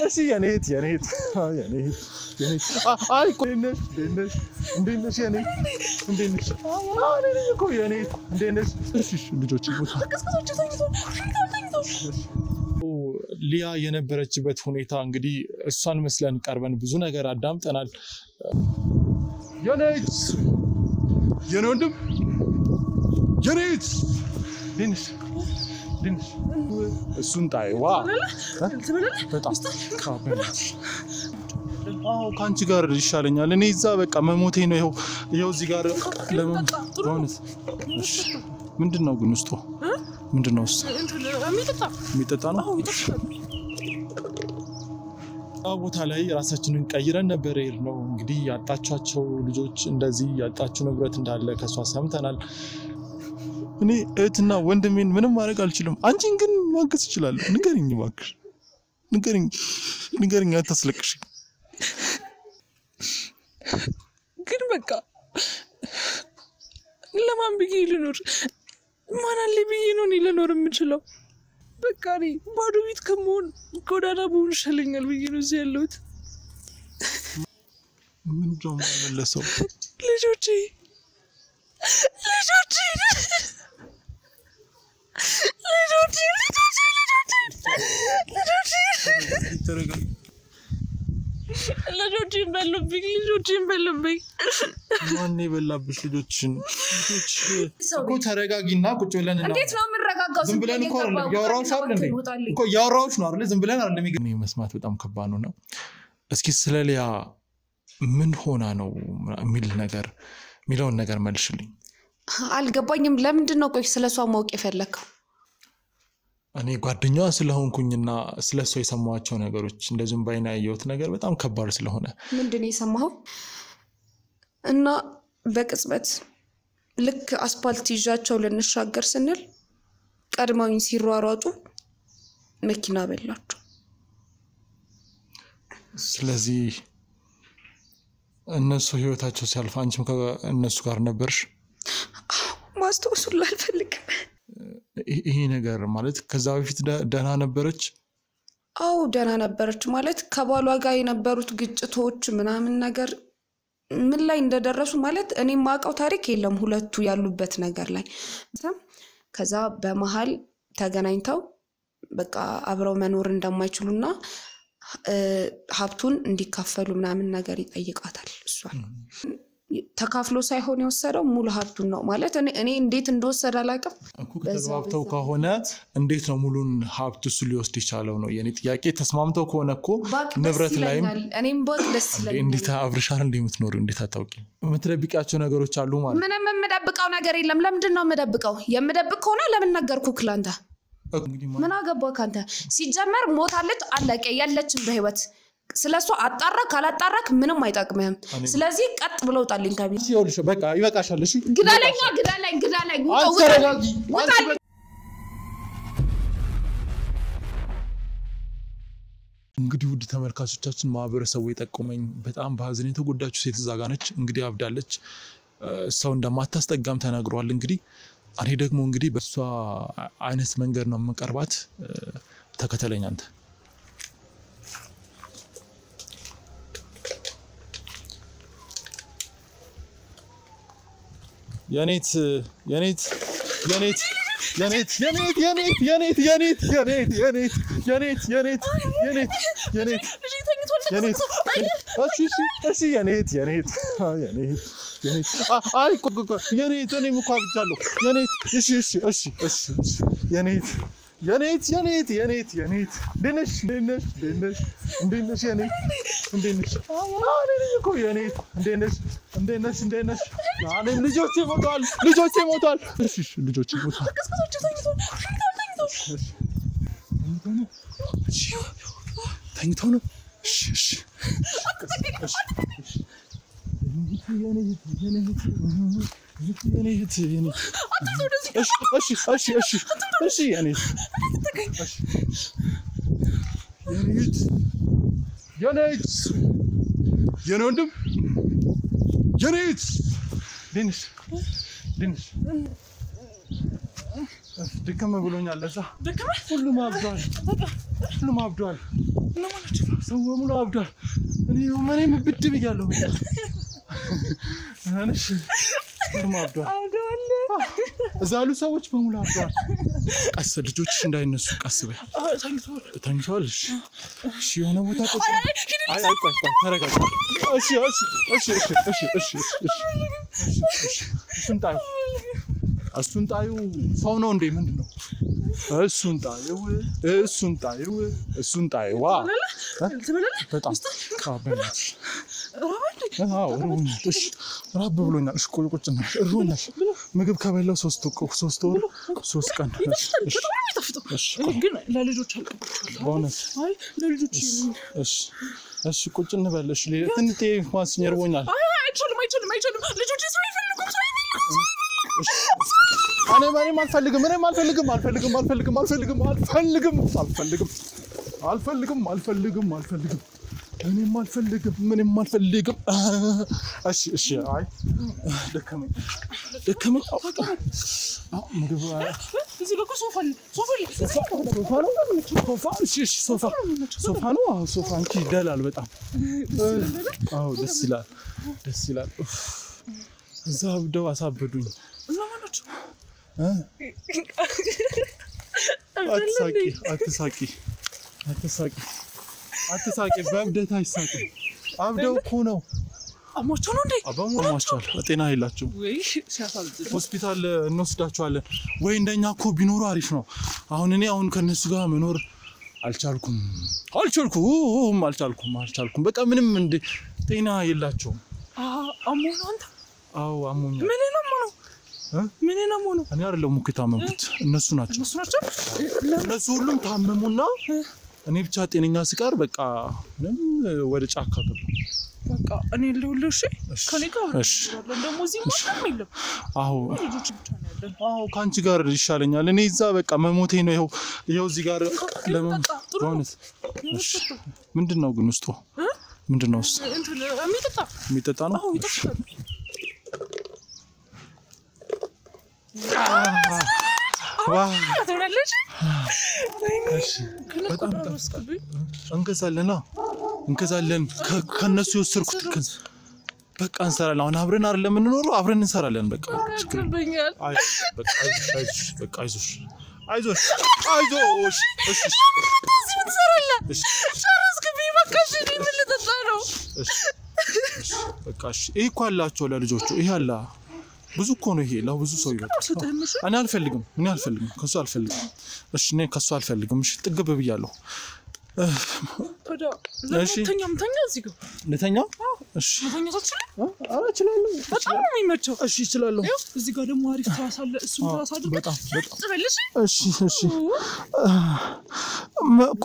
እሺ የኔት አይ ቆይነሽ እንደነሽ የኔት እንደነሽ እኮ የኔት እንደነሽ እሺ ልጆች ቦታ ሊያ የነበረችበት ሁኔታ እንግዲህ እሷን መስለን ቀርበን ብዙ ነገር አዳምጠናል የኔት የኔንድም የኔት ድንሽ እሱን ጣይዋ በጣም ካንቺ ጋር ይሻለኛል እኔ እዛ በቃ መሞቴ ነው ይሄው እዚህ ጋር ለምን ምንድነው ግን ውስጡ ምንድነው እሱ የሚጠጣ ነው ቦታ ላይ ራሳችንን ቀይረን ነበር ነው እንግዲህ ያጣቻቸው ልጆች እንደዚህ ያጣችሁ ንብረት እንዳለ ከሷ ሰምተናል እኔ እህትና ወንድሜን ምንም ማድረግ አልችልም አንቺን ግን ማገዝ ይችላል ንገሪኝ እባክሽ ንገሪኝ አታስለቅሽ ግን በቃ ለማን ብዬ ልኖር ማን አለ ብዬ ነው ልኖር የምችለው በቃ እኔ ባዶ ቤት ከመሆን ጎዳና ብሆን ይሻለኛል ብዬ ነው እዚህ ያለሁት ምንድነው የምመለሰው ልጆቼ ልጆቼን በሉብኝ ማን ይበላብሽ ልጆችን እኮ ተረጋጊና ቁጭ ብለን እና እንዴት ነው የምረጋጋው ዝም ብለን እኮ ያወራውሽ አይደል እኮ ያወራውሽ ነው አይደል ዝም ብለን አይደል እኔ መስማት በጣም ከባድ ነው እስኪ ስለሊያ ምን ሆና ነው ሚለውን ነገር መልሽልኝ አልገባኝም ለምንድን ነው ቆይ ስለሷ ማወቅ የፈለከው እኔ ጓደኛዋ ስለሆንኩኝና ስለሷ የሰማዋቸው ነገሮች እንደዚህም ባይና ያየሁት ነገር በጣም ከባድ ስለሆነ ምንድነው የሰማው እና በቅጽበት ልክ አስፓልት ይዣቸው ለንሻገር ስንል ቀድማውኝ ሲሯሯጡ መኪና በላቸው ስለዚህ እነሱ ህይወታቸው ሲያልፍ አንቺም ከእነሱ ጋር ነበርሽ ማስተውሱን አልፈልግም ይሄ ነገር ማለት ከዛ በፊት ደህና ነበረች አው ደህና ነበረች ማለት ከባሏ ጋር የነበሩት ግጭቶች ምናምን ነገር ምን ላይ እንደደረሱ ማለት እኔ ማቀው ታሪክ የለም ሁለቱ ያሉበት ነገር ላይ ከዛ በመሃል ተገናኝተው በቃ አብረው መኖር እንደማይችሉና ሀብቱን እንዲካፈሉ ምናምን ነገር ይጠይቃታል እሷን ተካፍሎ ሳይሆን የወሰደው ሙሉ ሀብቱን ነው ማለት እኔ እንዴት እንደወሰደ አላውቅም እኮ ተስማምተው ከሆነ እንዴት ነው ሙሉን ሀብት እሱ ሊወስድ ይቻለው ነው የኔ ጥያቄ ተስማምተው ከሆነ እኮ ንብረት ላይ እኔም ባክ ደስ ይላል እንዴት አብርሻል እንደምትኖር እንዴት አታውቂ የምትደብቂያቸው ነገሮች አሉ ማለት ምንም የምደብቀው ነገር የለም ለምንድን ነው የምደብቅ ከሆነ ለምን ነገርኩክ ላንተ ምን አገባው ካንተ ሲጀመር ሞታለች አለቀ ያለችን በህይወት ስለሷ አጣራ ካላጣራክ ምንም አይጣቅምህም ስለዚህ ቀጥ ብለው ጣልኝ ከቤት ይኸውልሽ በቃ ይበቃሻል እሺ ግዳለኝ እንግዲህ ውድ ተመልካቾቻችን ማህበረሰቡ የጠቆመኝ በጣም በሀዘን የተጎዳችው ሴት ዛጋነች እንግዲህ አብዳለች ሰው እንደማታስጠጋም ተናግሯል እንግዲህ እኔ ደግሞ እንግዲህ በሷ አይነት መንገድ ነው መቀርባት ተከተለኝ አንተ የኔት አይ የኔት እኔም እኮ አብጃለሁ የኔት ድንሽ እንደነሽ የኔት እንደነሽ እኮ የኔት እንደነሽ አለም ልጆቼ ሞቷል እሺ ልጆቼ ሞቷል ተኝተው ነው እሺ ድከም ብሎኛል ለዛ ሁሉም አብዷል ሰው በሙሉ አብዷል እኔም ብድ ብያለሁ አንሽ አብዷል እዛ ያሉ ሰዎች በሙሉ አብዷል ቀስ ልጆች እንዳይነሱ ቀስ በይ ተኝተዋል እሺ የሆነ ቦታ ቆይ ተረጋጋ እሱን ጣዩ ሰው ነው እንዴ ምንድነው እሱን ጣዩ ዋ በጣም ካበናት ራብ ብሎኛል እሺ ቁጭ ነው እሩኛል ምግብ ከበላው 3 ቀን እሺ ግን ለልጆች አልቀባቸዋለሁ ቦነስ አይ ለልጆች እሺ ቁጭ እንበልሽ ለትንቴ ማስኝ እርቦኛል አይችልም ልጆች ሰው ይፈልጉም እኔም አልፈልግም ምንም አልፈልግም እሺ አይ ደከመኝ ምግብ እዚህ ለኮ ሶፋ አንቺ ይደላል በጣም አዎ ደስ ይላል እዛ አብደው አሳበዱኝ አትሳቂ በእብደት አይሳቂ አብደው እኮ ነው አሞቻው ነው እንዴ አሞቻው ጤና የላቸው ወይ ሲያሳዝን ሆስፒታል እንወስዳቸዋለን ወይ እንደኛ እኮ ቢኖሩ አሪፍ ነው አሁን ከነሱ ጋር መኖር አልቻልኩም በቃ ምንም እንደ ጤና የላቸው አሞኝ አንተ አዎ አሞኝ ምን ነው እኔ አይደለም ሙክታ መንኩት እነሱ ናቸው እነሱ ሁሉም ታመሙና እኔ ብቻ ጤነኛ ስቀር በቃ ወደ ጫካ ገባ በቃ እኔ ልውልሽ ከኔ ጋር ደግሞ እዚህ ማንም የለም አዎ ልጆች ብቻ ነው ያለን አዎ ካንቺ ጋር ይሻለኛል እኔ እዛ በቃ መሞቴ ነው ይሄው እዚህ ጋር ለምን ምንድነው ግን ውስጡ ምንድነው የሚጠጣ ነው አዎ ይጠጣ ዋው አትወላለች በጣም እንከዛለን ከነሱ የወሰድኩት በቃ እንሰራለን አሁን አብረን አይደለም የምንኖረው አብረን እንሰራለን በቃ ይከብኛል አይ በቃ አይዞሽ እሺ ምን ትሰራለህ ጨረስክብኝ በቃ እሺ ምን ልጠጣ ነው እሺ በቃ እሺ ይሄ እኮ አላቸው ለልጆቹ ይሄ አላ ብዙ እኮ ነው ይሄ ለብዙ ሰው ይበቃል እኔ አልፈልግም ከሱ አልፈልግም እሺ እኔ ከሱ አልፈልግም እሺ ጥግብ ብያለሁ እሺ ተኛ እዚህ ጋር ለተኛ እሺ ተኛ ታችል እችላለሁ በጣም ነው የሚመቸው እሺ እችላለሁ እዚህ ጋር ደግሞ አሪፍ ታሳለ እሱን ታሳድር በጣም ትበልሽ እሺ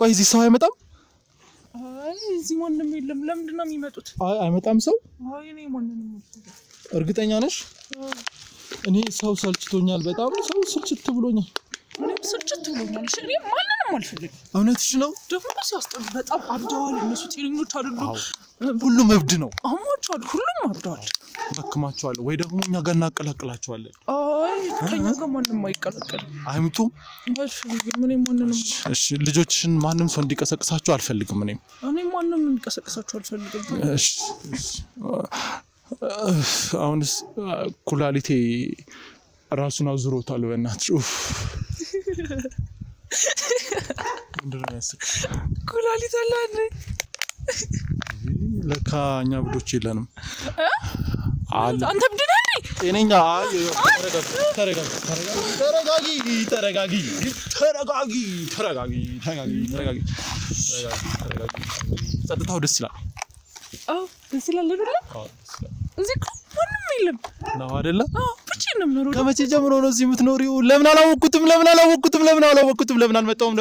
ቆይ እዚህ ሰው አይመጣም አይ እዚህ ማንም የለም ለምንድን ነው የሚመጡት አይመጣም ሰው አይ እኔ ማንንም እርግጠኛ ነሽ እኔ ሰው ሰልችቶኛል በጣም ሰው ስልችት ብሎኛል እኔ ማንንም አልፈልግም እውነትሽ ነው ደግሞ ሲያስጠሉ በጣም አብደዋል እነሱ ጤነኞች አይደሉም ሁሉም እብድ ነው አሞቻል ሁሉም አብደዋል ደክማቸዋል ወይ ደግሞ እኛ ጋር እናቀላቅላቸዋለን አይ ከኛ ጋር ማንንም አይቀላቀልም አይምጡም ምን ማንንም እሺ ልጆችሽን ማንም ሰው እንዲቀሰቅሳቸው አልፈልግም እኔ ማንንም እንዲቀሰቅሳቸው አልፈልግም እሺ አሁንስ ኩላሊቴ ራሱን አዙሮታል በእናትሽ እንደምን ያስቅ ኩላሊት አለ አይደል ለካኛ ብዶች የለንም አንተ ብድና እንዴ ጤነኛ ተረጋጊ ጸጥታው ደስ ይላል አዎ ደስ ይላል አይደል እዚህ ምንም የለም ነው አይደል ብቻዬን ነው የምኖረው ከመቼ ጀምሮ ነው እዚህ የምትኖሪው ለምን አላወቅኩትም ለምን አልመጣሁም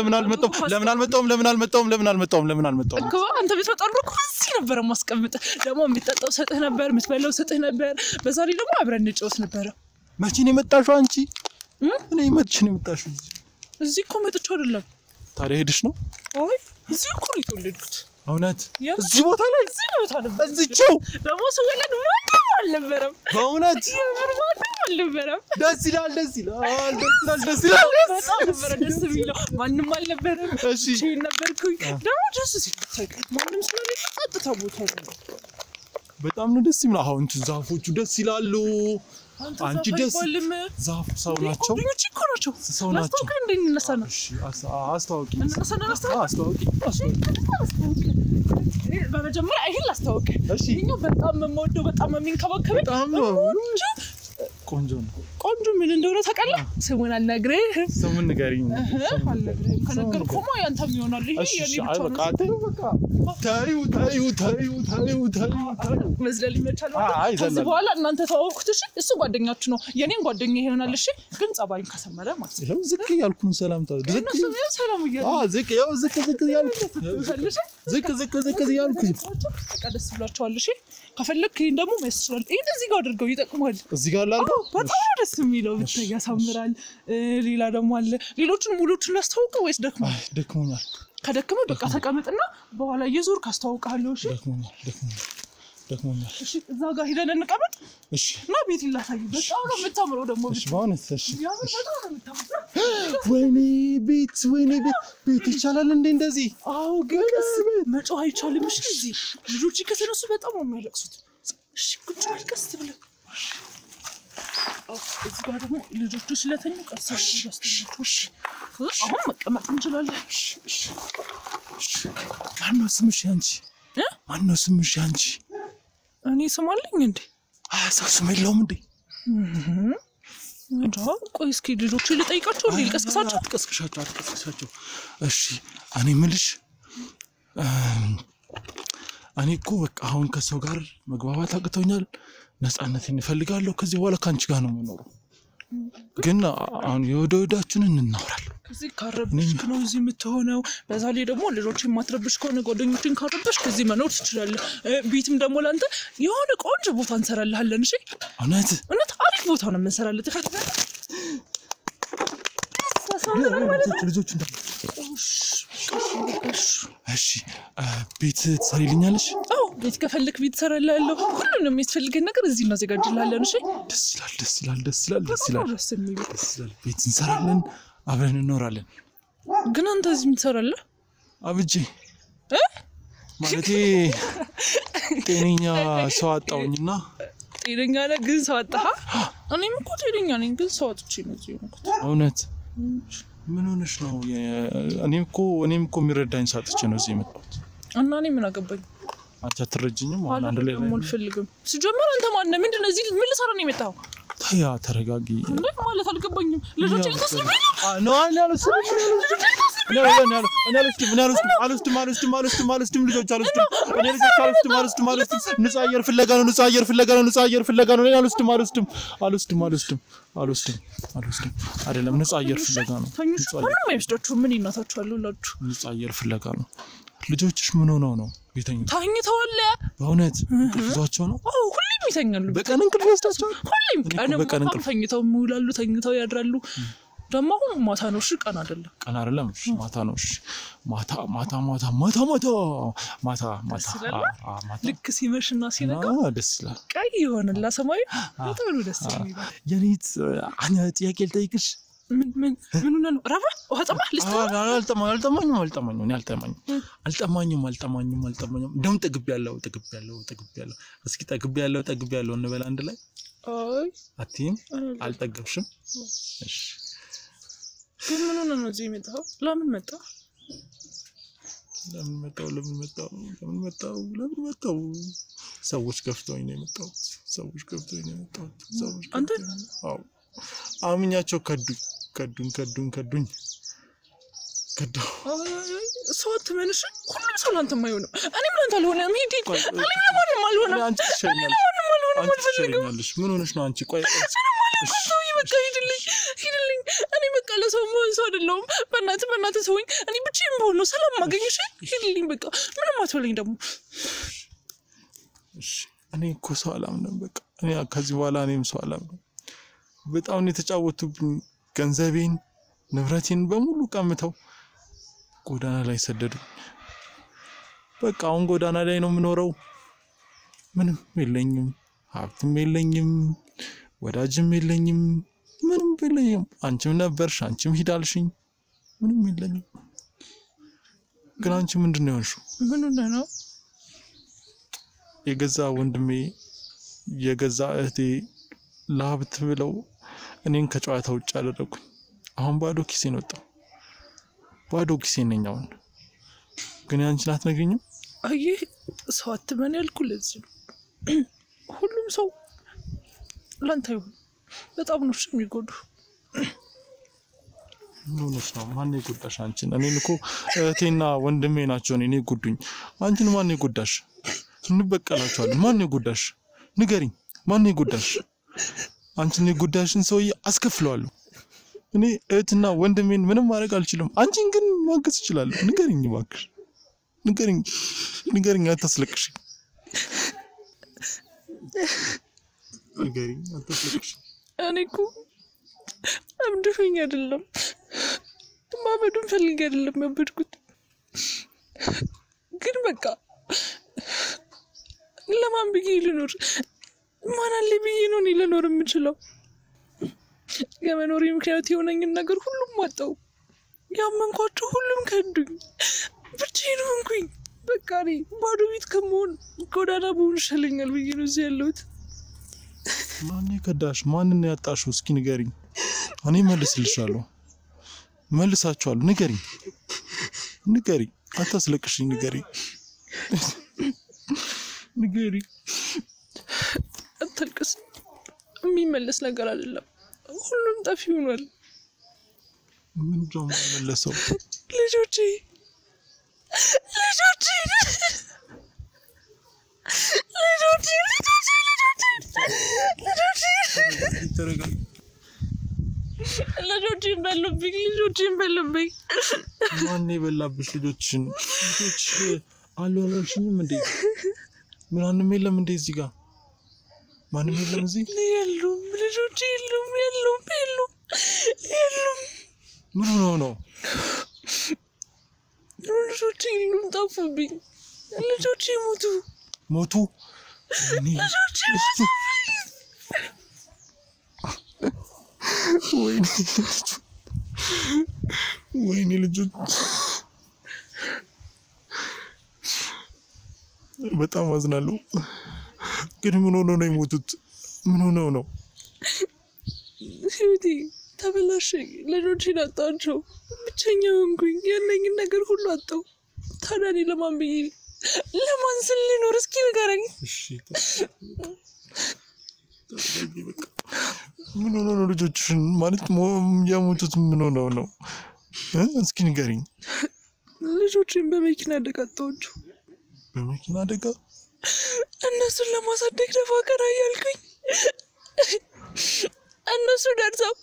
እኮ አንተ ቤት መጣሁ እኮ እዚህ ነበር ማስቀምጥ ደግሞ የሚጠጣው ሰጥህ ነበር የምትበላው ሰጥህ ነበር በዛ ላይ ደግሞ አብረን እንጫወት ነበር መቼ ነው የመጣሽው አንቺ እኔ መቼ ነው የመጣሽው እዚህ እኮ መጥቼ አይደለም ታዲያ ሄድሽ ነው አይ እዚህ እኮ ነው የተወለድኩት እውነት እዚህ ቦታ ላይ እዚህ ቦታ ነበር እዚህው ደግሞ ሰው ወለድ ማንም አልነበረም በእውነት አልነበረም ደስ ይላል በጣም ነበር ደስ የሚለው ማንም አልነበረም እሺ ነበርኩኝ ደግሞ ደስ ሲል ማንም ስለሌለ ቀጥታ ቦታ ነው በጣም ነው ደስ የሚለው አሁን ዛፎቹ ደስ ይላሉ አንቺ ደስ ዛፍ ሰው ናቸው ሰው ናቸው እሺ አስተዋውቂ በመጀመሪያ ይሄን ላስተዋውቅ ይሄኛው በጣም የምወደው በጣም የሚንከባከበኝ በጣም ቆንጆ ምን እንደሆነ ታውቃለህ ስሙን አልነግርህም ስሙን ንገሪኝ አልነግርህም ከነገርኩማ ያንተም ይሆናል ይሄ የኔ ብቻ ነው ታዩ መዝለል ይመቻል ከዚህ በኋላ እናንተ ተዋወቁት እሺ እሱ ጓደኛችሁ ነው የኔን ጓደኛ ይሆናል እሺ ግን ጸባይን ከሰመረ ማለት ነው ዝቅ ያልኩን ሰላምታ ሰላም ይያል ዝቅ ያልኩ ቀደስ ብላችኋል እሺ ከፈለክ ይሄን ደግሞ መስሏል ይሄን እዚህ ጋር አድርገው ይጠቅማል እዚህ ጋር ላድርገው በጣም ደስ የሚለው ብታይ ያሳምራል ሌላ ደግሞ አለ ሌሎችን ሙሉዎችን ላስተዋውቀው ወይስ ደክሞኛል ከደከመ በቃ ተቀመጥና በኋላ እየዞር ካስተዋውቃለሁ እሺ ደክሞኛል እሺ እዛ ጋር ሄደን እንቀመጥ እሺ እና ቤት ይላሳይ በጣም ነው የምታምረው ደግሞ እሺ በእውነት እሺ ያምር በጣም ነው የምታምረው ወይኔ ቤት ይቻላል እንዴ እንደዚህ አዎ ግን መጮህ አይቻልም እሺ እዚህ ልጆች ከተነሱ በጣም ነው የሚያለቅሱት እሺ ቁጭ በል ቀስ ብለህ እዚህ ጋር ደግሞ ልጆቹ ስለተኙ ቀስ ብለህ አሁን መቀመጥ እንችላለን እሺ ማነው ስምሽ አንቺ እኔ ስም አለኝ እንዴ ሰው ስም የለውም እንዴ ቆይ እስኪ ልጆቹ ልጠይቃቸው እንዴ ልቀስቅሳቸው እሺ እኔ የምልሽ እኔ እኮ በቃ አሁን ከሰው ጋር መግባባት አቅቶኛል ነፃነቴን እፈልጋለሁ ከዚህ በኋላ ካንቺ ጋር ነው የምኖረው ግን አሁን የወደዳችንን እናወራለን ከዚህ ካረብሽ ነው እዚህ የምትሆነው በዛ ላይ ደግሞ ልጆችን ማትረብሽ ከሆነ ጓደኞችን ካረብሽ ከዚህ መኖር ትችላለህ ቤትም ደግሞ ላንተ የሆነ ቆንጆ ቦታ እንሰራልሃለን እሺ እውነት አሪፍ ቦታ ነው የምንሰራልህ ተፈጥረህ ልጆች እሺ ቤት ትሰሪልኛለሽ አዎ ቤት ከፈልክ ቤት ትሰራልሃለሁ ሁሉንም የሚያስፈልገን ነገር እዚህ እናዘጋጅልሃለን እሺ ደስ ይላል ቤት እንሰራለን አብረን እንኖራለን ግን አንተ እዚህ የምትሰራለህ አብጄ ማለቴ ጤነኛ ሰው አጣውኝና ጤነኛ ነህ ግን ሰው አጣህ እኔም እኮ ጤነኛ ነኝ ግን ሰው አጥቼ ነው እዚህ የሆንኩት እውነት ምን ሆነሽ ነው እኔም እኮ የሚረዳኝ ሳጥቼ ነው እዚህ የመጣሁት እና እኔ ምን አገባኝ አንቺ አትረጅኝም አንድ ላይ አልፈልግም ሲጀመር አንተ ማን ነህ ምንድነው እዚህ ምን ልሰራ ነው የመጣው ታያ ተረጋጊ ማለት አልገባኝም ልጆች ልታስልብኝ ነው አልወስድም ልጆች አልወስድም ንጹህ አየር ፍለጋ ነው አይደለም ንጹህ አየር ፍለጋ ነው ምንም አይወስዳችሁ ምን ይናታችኋል ሁላችሁ ንጹህ አየር ፍለጋ ነው ልጆችሽ ምን ሆነው ነው ተኝተዋል በእውነት እንቅልፋቸው ነው አዎ ሁሌም ይተኛሉ በቀን እንቅልፍ ይወስዳቸዋል ሁሌም በቀን እንቅልፍ ተኝተው ይውላሉ ተኝተው ያድራሉ ደግሞ ማታ ነው እሺ ቀን አይደለም እሺ ማታ ነው እሺ ማታ ልክ ሲመሽና ሲነጋ ደስ ይላል ቀይ ይሆንላ ሰማዩ በጣም ደስ ይላል የኔት አኛ ጥያቄ ልጠይቅሽ ምን ነው ረባ ወጣማህ አልጠማኝም ደም ጠግቤያለሁ እስኪ ጠግቤያለሁ እንበል አንድ ላይ አይ አትይም አልጠገብሽም እሺ ግን ምን ነው እዚህ የመጣው ለምን መጣው ሰዎች ገፍተውኝ ነው የመጣሁት አንተ አዎ አምኛቸው ከዱኝ ሰው አትመንሽ ሁሉም ሰው ላንተ የማይሆነው እኔም ላንተ አልሆነም ሂድ እኔም ለማንም አልሆነም አንቺ ትሸኛለሽ ምን ሆነሽ ነው አንቺ ቆይ በቃ ሂድልኝ እኔ በቃ ለሰው መሆን ሰው አይደለሁም በእናትህ ሰውኝ እኔ ብቻዬን ብሆን ነው ሰላም ማገኘሽ ሂድልኝ በቃ ምንም አትበለኝ ደግሞ እሺ እኔ እኮ ሰው አላምንም በቃ እኔ ከዚህ በኋላ እኔም ሰው አላምንም በጣም ነው የተጫወቱብኝ ገንዘቤን ንብረቴን በሙሉ ቀምተው ጎዳና ላይ ሰደዱ በቃ አሁን ጎዳና ላይ ነው የምኖረው ምንም የለኝም ሀብትም የለኝም ወዳጅም የለኝም ምንም የለኝም አንቺም ነበርሽ አንቺም ሂዳልሽኝ ምንም የለኝም ግን አንቺ ምንድነው ያልሽው ምን ነው የገዛ ወንድሜ የገዛ እህቴ ለሀብት ብለው እኔን ከጨዋታ ውጭ አደረጉኝ አሁን ባዶ ኪሴን ወጣው ባዶ ኪሴን ነኝ አሁን ግን አንቺን አትነግሪኝም አይ ሰው አትመን ያልኩ ለዚህ ሁሉም ሰው ላንተ ይሁን በጣም ነው የሚጎዱ ነው ማን ይጎዳሽ አንቺን እኔን እኮ እህቴና ወንድሜ ናቸው እኔን ይጎዱኝ አንቺን ማን ይጎዳሽ እንበቀላችኋለን ማን ይጎዳሽ ንገሪኝ ማን ይጎዳሽ አንቺን ይጎዳሽን ሰውዬ አስከፍለዋለሁ እኔ እህትና ወንድሜን ምንም ማድረግ አልችልም አንቺን ግን ማገዝ እችላለሁ ንገሪኝ እባክሽ ንገሪኝ አታስለቅሽ ንገሪኝ አታስለቅሽ እኔ እኮ አምድፈኝ አይደለም ማበዱን ፈልጌ አይደለም ያበድኩት ግን በቃ ለማን ብዬ ልኖር ማን አለ ብዬ ነው እኔ ልኖር የምችለው የመኖሪ ምክንያት የሆነኝን ነገር ሁሉም አጣው ያመንኳቸው ሁሉም ከዱኝ ብቻዬን ሆንኩኝ በቃ እኔ ባዶ ቤት ከመሆን ጎዳና ብሆን ይሻለኛል ብዬ ነው እዚህ ያለሁት ማን ይከዳሽ ማንን ያጣሽው እስኪ ንገሪኝ እኔ መልስልሻለሁ መልሳችኋለሁ ንገሪኝ አታስለቅሽኝ ንገሪኝ አትልቅስ የሚመለስ ነገር አይደለም ሁሉም ጠፊ ሆኗል ምን ጀምሮ መለሰው ልጆቼ ልጆቼን በሉብኝ ማን ይበላብሽ ልጆችን አልወለድሽኝም እንዴ ምንም የለም እንዴ እዚህ ጋር ማንም የለም እዚህ የሉም ልጆቼ የሉም ምን ነው ልጆቼ የሉም ጠፉብኝ ልጆቼ ሞቱ ወይኔ ልጆች በጣም አዝናለሁ ግን ምን ሆኖ ነው የሞቱት ምን ሆኖ ነው ህይወቴ ተበላሸ ልጆቼን አጣቸው ብቸኛ ሆንኩኝ ያለኝን ነገር ሁሉ አጣው ታዲያ እኔ ለማን ስል ልኖር እስኪ ንገረኝ እሺ ምን ሆኖ ነው ልጆችሽን ማለት ያሞቱት ምን ሆኖ ነው እስኪ ንገሪኝ ልጆቼን በመኪና አደጋ አጣኋቸው በመኪና አደጋ እነሱን ለማሳደግ ደፋ ቀና እያልኩኝ እነሱ ደርሰው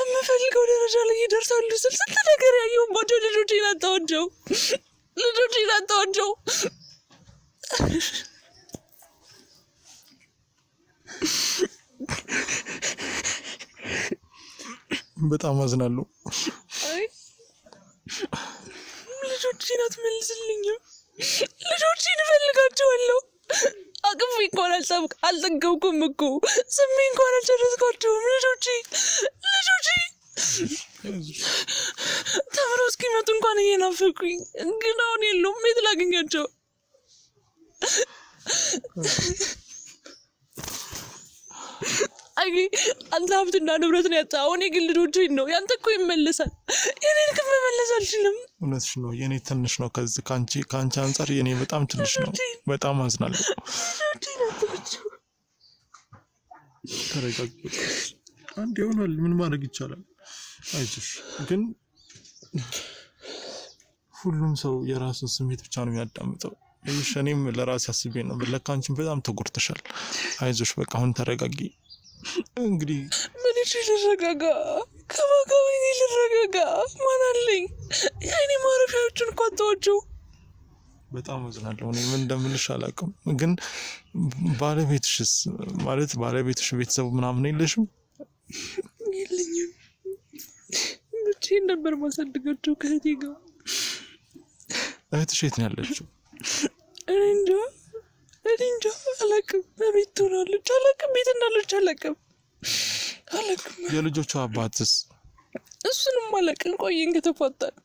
የምፈልገው ደረጃ ላይ ይደርሳሉ ስል ስንት ነገር ያየሁባቸው ልጆቼን አጣኋቸው በጣም አዝናለሁ አይ ልጆቼን አትመልስልኝም ልጆቼን እፈልጋቸዋለሁ አቅፌ እንኳን አልጠገብኩም እኮ ስሜ እንኳን አልጨረስኳቸውም ልጆቼ ተምረው እስኪመጡ እንኳን እየናፈቁኝ ግን አሁን የሉም የት ላገኛቸው አይ አንተ ሀብትና ንብረትን ያጣው እኔ ግን ልጆቼን ነው ያንተ እኮ ይመለሳል የኔን ግን መመለስ አልችልም እውነትሽ ነው የኔ ትንሽ ነው ከዚህ ካንቺ አንፃር የኔ በጣም ትንሽ ነው በጣም አዝናለሁ ተረጋጊ አንዴ ይሆናል ምን ማድረግ ይቻላል አይዞሽ ግን ሁሉም ሰው የራሱን ስሜት ብቻ ነው የሚያዳምጠው እኔም ለራሴ አስቤ ነው ለካንቺም በጣም ተጎድተሻል አይዞሽ በቃ አሁን ተረጋጊ እንግዲህ ምን ልረጋጋ ከማጋወኝ ልረጋጋ ማን አለኝ የኔ ማረፊያዎችን እኮ አጣኋቸው በጣም አዝናለሁ እኔ ምን እንደምልሽ አላውቅም ግን ባለቤትሽስ ማለት ባለቤትሽ ቤተሰብ ምናምን የለሽም የለኝም ብቻዬን ነበር ማሳደጋቸው ከእህቴ ጋር እህትሽ የት ነው ያለችው እኔ እንጃ አላውቅም። በቤት ትሆናለች አላውቅም። ቤት እንዳለች አላውቅም። የልጆቹ አባትስ? እሱንም አላውቅም። ቆየን ከተፋታን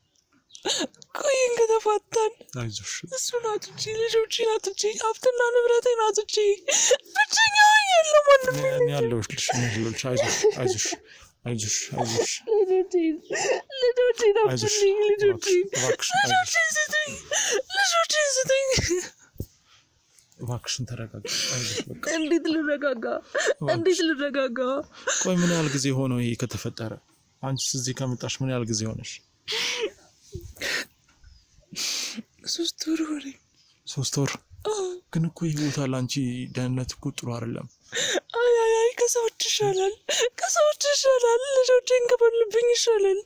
አይዞሽ እሱን አጥቼ ልጆቼን አጥቼ ሀብትና ንብረቴን አጥቼ ብቸኛ ሆኛለሁ። ማንም እኔ ያለሁሽ ልጅ አይዞሽ ልጆቼን እባክሽን ተረጋጋ። እንዴት ልረጋጋ? ቆይ ምን ያህል ጊዜ ሆነው ይሄ ከተፈጠረ? አንቺስ እዚህ ከመጣሽ ምን ያህል ጊዜ ሆነሽ? 3 ወር ሆነ። 3 ወር? ግን እኮ ይህ ቦታ ለአንቺ ደህንነት እኮ ጥሩ አይደለም። አይ ከሰዎች ይሻላል። ልጆቼን ከበሉብኝ ይሻላል።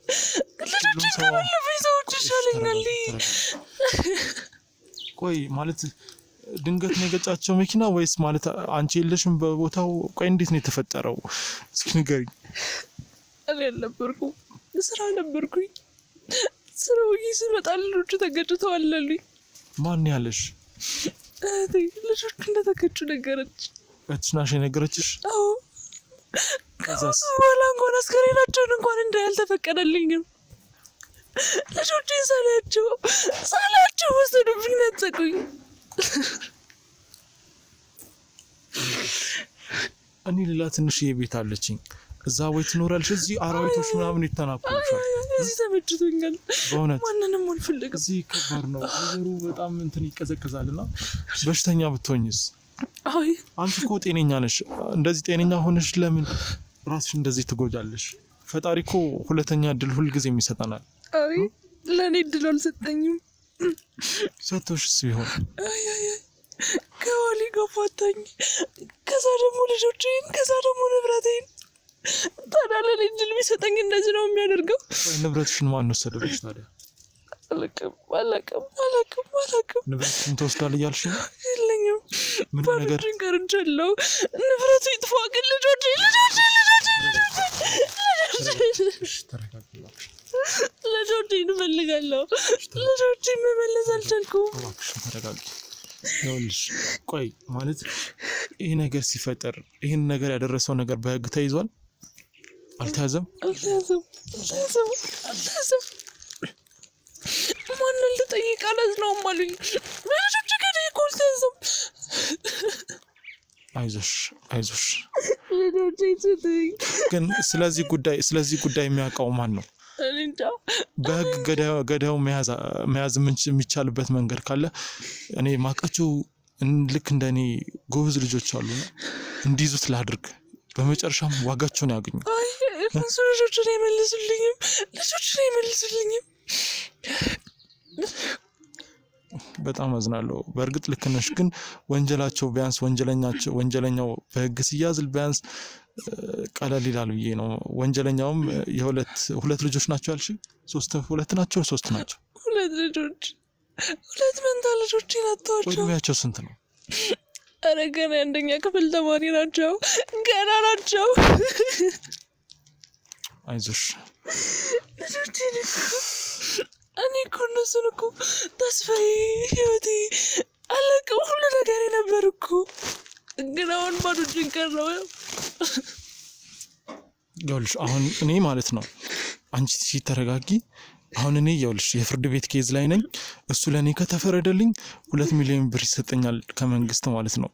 ሰዎች ይሻለኛል። ቆይ ማለት ድንገት ነው የገጫቸው መኪና ወይስ ማለት አንቺ የለሽም በቦታው? ቆይ እንዴት ነው የተፈጠረው? እስኪ ንገሪኝ። እኔ አልነበርኩም፣ ስራ ነበርኩኝ። ስራው ይስመጣ ልጆቹ ተገጭተዋል አሉኝ። ማን ያለሽ? እህቴ ልጆቹ እንደተገጩ ነገረች። እህትሽ ናሽ የነገረችሽ? አዎ። ከዛስ በኋላ እንኳን አስከሬናቸውን እንኳን እንዳይ አልተፈቀደልኝም። ልጆቼን ሳላቸው ወሰዱብኝ፣ ነጠቁኝ። እኔ ሌላ ትንሽዬ ቤት አለችኝ፣ እዛ ወይ ትኖራለሽ። እዚህ አራዊቶች ምናምን ይተናኮሉሻል። እዚህ ተመችቶኛል። በእውነት ማንንም አልፈልግም። እዚህ ከባድ ነው አየሩ፣ በጣም እንትን ይቀዘቅዛልና በሽተኛ ብትሆኝስ? አይ አንቺ እኮ ጤነኛ ነሽ። እንደዚህ ጤነኛ ሆነሽ ለምን ራስሽ እንደዚህ ትጎጃለሽ? ፈጣሪ እኮ ሁለተኛ እድል ሁልጊዜም ይሰጠናል። አይ ለኔ እድል አልሰጠኝም። ሰጥቶሽስ ቢሆን ከዋሊ ገፋታኝ። ከዛ ደግሞ ልጆቼን፣ ከዛ ደግሞ ንብረቴን። ታዲያ ለኔ እድል ቢሰጠኝ እንደዚህ ነው የሚያደርገው? ንብረትሽን ማን ወሰደልሽ ታዲያ? አላውቅም። ንብረትሽን ተወስዷል እያልሽ ነው? የለኝም፣ ምን ነገር ቀርቻለሁ። ንብረቱ ይጥፋ ግን ልጆቼን እፈልጋለሁ። ልጆቼን መመለስ አልቻልኩም። ተረጋጊ። ይኸውልሽ ቆይ ማለት ይሄ ነገር ሲፈጠር ይሄን ነገር ያደረሰው ነገር በህግ ተይዟል? አልተያዘም። ማንን ልጠይቅ? አላዝነውም አሉኝ። ልጆቼ ገና አልተያዘም። አይዞሽ። ልጆቼ ስትይ ግን ስለዚህ ጉዳይ የሚያውቀው ማን ነው? እንጃ። በህግ ገዳዩ መያዝ የሚቻልበት መንገድ ካለ እኔ ማቃቸው ልክ እንደኔ ጎበዝ ልጆች አሉና እንዲይዙት ላድርግ። በመጨረሻም ዋጋቸውን ያገኙ። አይ እነሱ ልጆችን አይመልሱልኝም። በጣም አዝናለሁ። በእርግጥ ልክ ነሽ፣ ግን ወንጀላቸው ቢያንስ ወንጀለኛው በህግ ሲያዝ ቢያንስ ቀለል ይላል ብዬ ነው። ወንጀለኛውም ሁለት ልጆች ናቸው ያልሽ? ሁለት ናቸው? 3 ናቸው? 2 ልጆች፣ 2 መንታ ልጆች ናቸው። እድሜያቸው ስንት ነው? ኧረ ገና አንደኛ ክፍል ተማሪ ናቸው። ገና ናቸው። አይዞሽ ልጆቼ እኔ እኮ እነሱን እኮ ተስፋዬ፣ ህይወቴ፣ አላውቅም ሁሉ ነገር ነበር እኮ። ግን አሁን ባዶ እጄን ቀረሁ። ይኸውልሽ አሁን እኔ ማለት ነው አንቺ ሲተረጋጊ አሁን እኔ ይኸውልሽ የፍርድ ቤት ኬዝ ላይ ነኝ። እሱ ለኔ ከተፈረደልኝ 2 ሚሊዮን ብር ይሰጠኛል ከመንግስት ማለት ነው።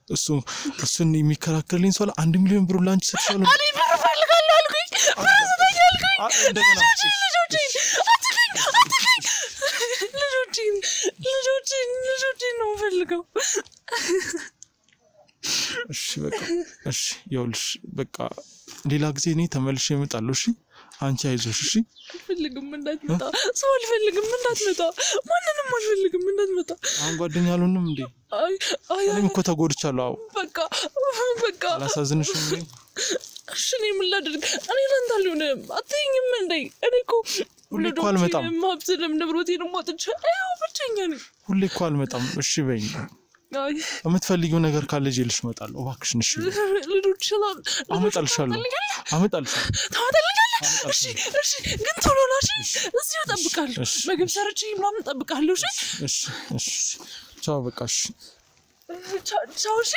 እሱን የሚከራከርልኝ ሰው 1 ሚሊዮን ብር ላንቺ ሰጥሻለሁ። እኔ ብር ፈልጋለሁ አልኩኝ። ብር ስጠኝ አልኩኝ። እንደገና ልጆቼን ነው የምፈልገው። እሺ ይኸውልሽ በቃ ሌላ ጊዜ እኔ ተመልሼ እመጣለሁ። እሺ አንቺ አይዞሽ። እሺ አልፈልግም እንዳትመጣ። ሰው አልፈልግም እንዳትመጣ። ማንንም አልፈልግም እንዳትመጣ። አሁን ጓደኛ አልሆንም እንዴ? እኔም እኮ ተጎድቻለሁ። በቃ አላሳዝንሽም እንዴ? እሺ እኔ ምን ላድርግ? እኔ ላንተ አልሆንም አትይኝም እንዴ? እኔ እኮ ሁሌ እኮ አልመጣም። ማብሰልም ንብረቴን ሞጥቼ አይው ብቸኛ ነኝ። ሁሌ እኮ አልመጣም። እሺ በይኝ። የምትፈልጊው ነገር ካለ ይዤልሽ እመጣለሁ። እባክሽን እሺ። ልጆች ሰላም አመጣልሻለሁ። እሺ ግን ቶሎ ና። እዚሁ እጠብቃለሁ። ምግብ ሰርቼ ምናምን እጠብቃለሁ። እሺ ቻው በቃ እሺ። ቻው እሺ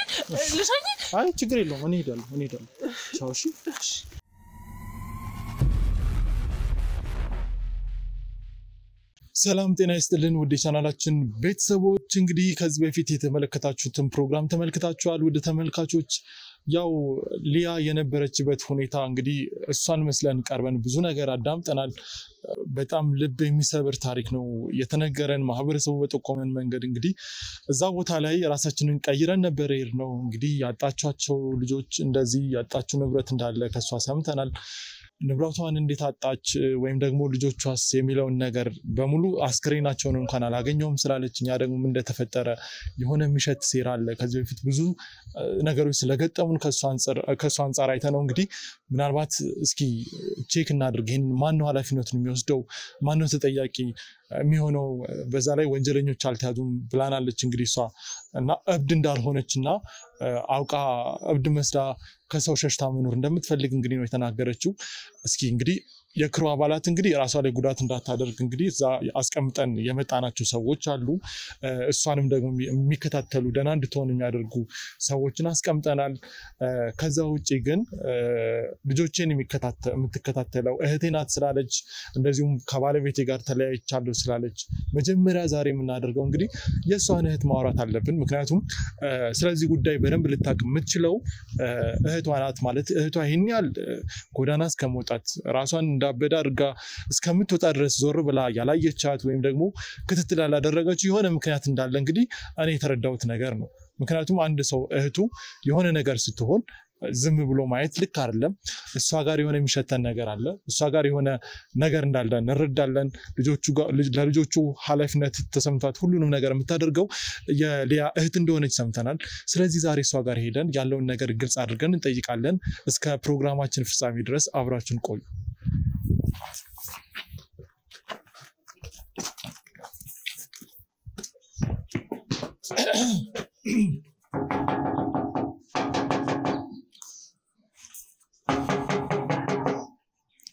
ልሻኝ አይ ችግር የለውም እኔ ሄዳለሁ ቻው እሺ ሰላም ጤና ይስጥልን ውድ ቻናላችን ቤተሰቦች እንግዲህ ከዚህ በፊት የተመለከታችሁትን ፕሮግራም ተመልክታችኋል ውድ ተመልካቾች ያው ሊያ የነበረችበት ሁኔታ እንግዲህ እሷን መስለን ቀርበን ብዙ ነገር አዳምጠናል በጣም ልብ የሚሰብር ታሪክ ነው የተነገረን ማህበረሰቡ በተቆመን መንገድ እንግዲህ እዛ ቦታ ላይ ራሳችንን ቀይረን ነበር ነው እንግዲህ ያጣቻቸው ልጆች እንደዚህ ያጣቸው ንብረት እንዳለ ከሷ ሰምተናል ንብረቷን እንዴት አጣች ወይም ደግሞ ልጆቿስ የሚለውን ነገር በሙሉ አስክሬናቸውን እንኳን አላገኘውም ስላለችኛ ደግሞ ምን እንደተፈጠረ የሆነ ምሽት ሴራ አለ ከዚህ በፊት ብዙ ነገሮች ስለገጠሙን ከሷ አንፃር አይተነው እንግዲህ ምናልባት እስኪ ቼክ እናድርግ ይሄን ማን ነው ኃላፊነቱን የሚወስደው ማን ነው ተጠያቂ የሚሆነው በዛ ላይ ወንጀለኞች አልተያዙም ብላናለች እንግዲህ እሷ እና እብድ እንዳልሆነችና አውቃ እብድ መስላ ከሰው ሸሽታ መኖር እንደምትፈልግ እንግዲህ ነው የተናገረችው እስኪ እንግዲህ የክሩ አባላት እንግዲህ ራሷ ላይ ጉዳት እንዳታደርግ እንግዲህ እዛ አስቀምጠን የመጣናቸው ሰዎች አሉ እሷንም ደግሞ የሚከታተሉ ደና እንድትሆን የሚያደርጉ ሰዎችን አስቀምጠናል ከዛ ውጪ ግን ልጆቼን የምትከታተለው እህቴ ናት ስላለች እንደዚሁም ከባለቤቴ ጋር ተለያይቻለሁ ስላለች መጀመሪያ ዛሬ የምናደርገው እንግዲህ የሷን እህት ማውራት አለብን ምክንያቱም ስለዚህ ጉዳይ በደንብ ልታቅ የምትችለው እህቷ ናት ማለት እህቷ ይሄን ያህል ጎዳና እስከመውጣት ራሷን እንዳበዳ አድርጋ እስከምትወጣ ድረስ ዞር ብላ ያላየቻት ወይም ደግሞ ክትትል ያላደረገች የሆነ ምክንያት እንዳለ እንግዲህ እኔ የተረዳሁት ነገር ነው ምክንያቱም አንድ ሰው እህቱ የሆነ ነገር ስትሆን ዝም ብሎ ማየት ልክ አይደለም እሷ ጋር የሆነ የሚሸተን ነገር አለ እሷ ጋር የሆነ ነገር እንዳለ እንረዳለን ለልጆቹ ኃላፊነት ተሰምቷት ሁሉንም ነገር የምታደርገው የሊያ እህት እንደሆነች ሰምተናል ስለዚህ ዛሬ እሷ ጋር ሄደን ያለውን ነገር ግልጽ አድርገን እንጠይቃለን እስከ ፕሮግራማችን ፍጻሜ ድረስ አብራችን ቆዩ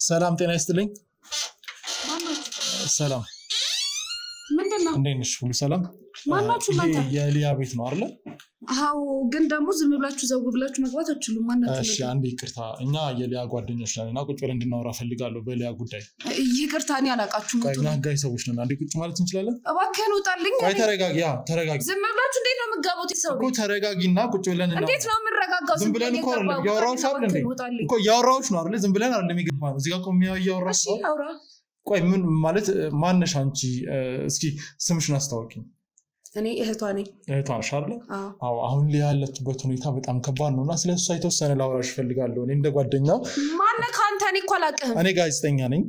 ሰላም ጤና ይስጥልኝ ሰላም ምንድነው እንዴት ነሽ ሁሉ ሰላም ማናችሁ ማታ የሊያ ቤት ነው አይደል አው ግን ደግሞ ዝም ብላችሁ ዘው ብላችሁ መግባት አትችሉም ማናችሁ እሺ አንዴ ይቅርታ እኛ የሊያ ጓደኞች ነንና ቁጭ ብለን እንድናወራ ፈልጋለሁ በሊያ ጉዳይ ይቅርታ እኔ አላቃችሁ ነው እኛ ጋይ ሰዎች ነን አንዴ ቁጭ ማለት እንችላለን እባክህን ውጣልኝ ቆይ ተረጋጊ ተረጋጊ ዝም ብላችሁ እንዴት ነው መጋባቱ ሰው እኮ ተረጋጊና ቁጭ ብለን እንዴት ነው የምረጋጋው ዝም ብለን እኮ ያወራውሽ አይደል እኮ ያወራውሽ ነው አይደል ዝም ብለን አይደል የሚገባ ነው እዚህ ጋር ቆም ያወራሽ እሺ አውራ ቆይ ምን ማለት ማነሽ አንቺ እስኪ ስምሽን አስተዋውቂኝ እኔ እህቷ ነኝ እህቷ ነሽ አይደል አዎ አሁን ላይ ያለችበት ሁኔታ በጣም ከባድ ነውና ስለሱ የተወሰነ ላወራሽ ፈልጋለሁ እኔ እንደ ጓደኛው ማን ካንተ እኔ እኮ አላውቅህም እኔ ጋዜጠኛ ነኝ